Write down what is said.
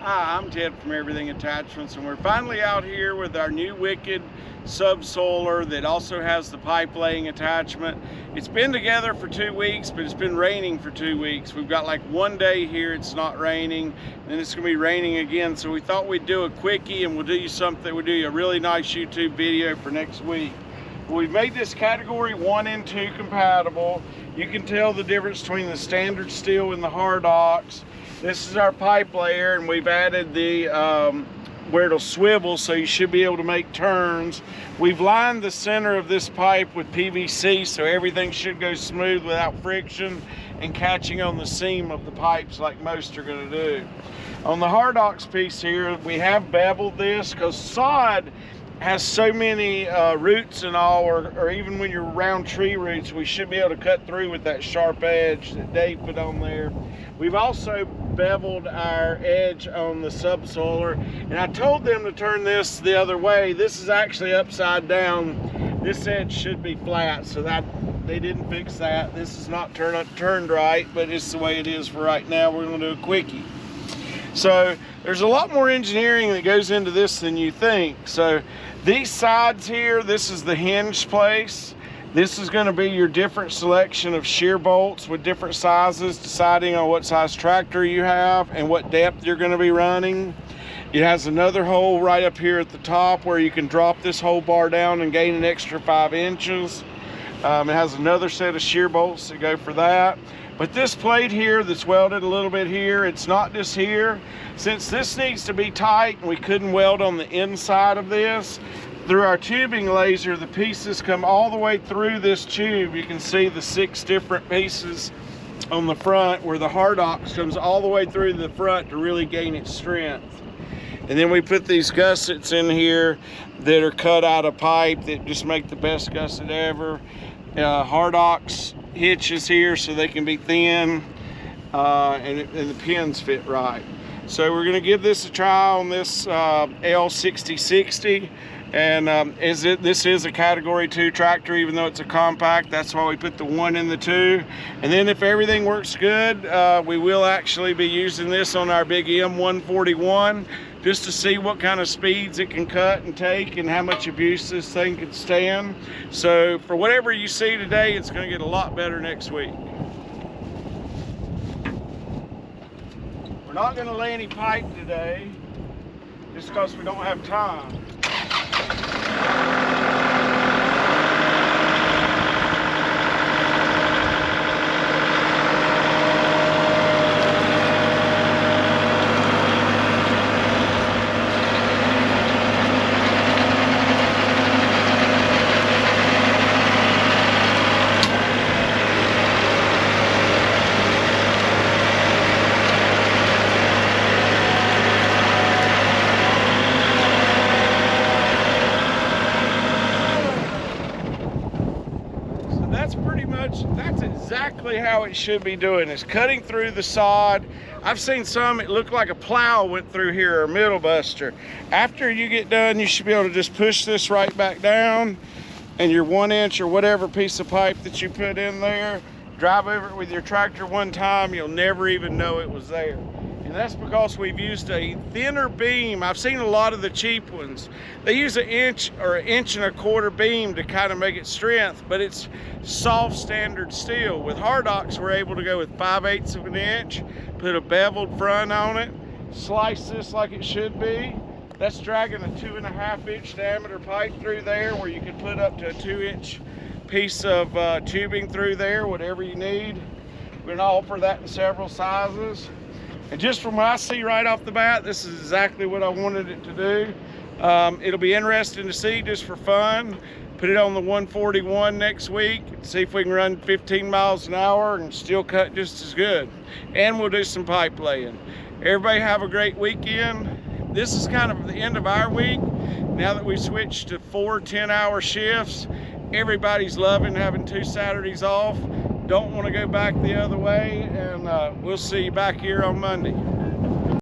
Hi, I'm Ted from Everything Attachments, and we're finally out here with our new Wicked Subsoiler that also has the pipe laying attachment. It's been together for 2 weeks, but it's been raining for 2 weeks. We've got like one day here it's not raining, then it's gonna be raining again. So we thought we'd do a quickie and we'll do you a really nice YouTube video for next week. We've made this category 1 and 2 compatible. You can tell the difference between the standard steel and the hard ox. This is our pipe layer, and we've added the where it'll swivel, so you should be able to make turns. We've lined the center of this pipe with PVC, so everything should go smooth without friction and catching on the seam of the pipes like most are going to do. On the hard ox piece here, we have beveled this because sod has so many roots and all, or even when you're around tree roots, we should be able to cut through with that sharp edge that Dave put on there. We've also beveled our edge on the subsoiler, and I told them to turn this the other way. This is actually upside down. This edge should be flat, so that they didn't fix that. This is not turned right, but it's the way it is for right now. We're going to do a quickie. So there's a lot more engineering that goes into this than you think. So these sides here, this is the hinge place. This is going to be your different selection of shear bolts with different sizes, deciding on what size tractor you have and what depth you're going to be running. It has another hole right up here at the top where you can drop this whole bar down and gain an extra 5 inches. It has another set of shear bolts that go for that. But this plate here that's welded a little bit here, it's not just here. Since this needs to be tight and we couldn't weld on the inside of this, through our tubing laser, the pieces come all the way through this tube. You can see the 6 different pieces on the front, where the hard ox comes all the way through the front to really gain its strength. And then we put these gussets in here that are cut out of pipe that just make the best gusset ever. Hard ox hitches here so they can be thin, and the pins fit right. So we're going to give this a try on this L6060. And this is a category 2 tractor, even though it's a compact. That's why we put the 1 and the 2. And then if everything works good, we will actually be using this on our big M141 just to see what kind of speeds it can cut and take and how much abuse this thing can stand. So for whatever you see today, it's going to get a lot better next week. We're not going to lay any pipe today just because we don't have time. That's exactly how it should be doing. It's cutting through the sod. I've seen some, it looked like a plow went through here, or a middle buster. After you get done, you should be able to just push this right back down, and your 1 inch or whatever piece of pipe that you put in there, drive over it with your tractor one time, you'll never even know it was there. And that's because we've used a thinner beam. I've seen a lot of the cheap ones. They use 1 inch or 1 1/4 inch beam to kind of make it strength, but it's soft standard steel. With hard ox, we're able to go with 5/8 of an inch, put a beveled front on it, slice this like it should be. That's dragging a 2.5 inch diameter pipe through there, where you can put up to a 2 inch piece of tubing through there, whatever you need. We're gonna offer that in several sizes. And just from what I see right off the bat, this is exactly what I wanted it to do. It'll be interesting to see, just for fun. Put it on the 141 next week, see if we can run 15 miles an hour and still cut just as good. And we'll do some pipe laying. Everybody have a great weekend. This is kind of the end of our week. Now that we switched to 4 10-hour shifts, everybody's loving having 2 Saturdays off. Don't want to go back the other way, and we'll see you back here on Monday.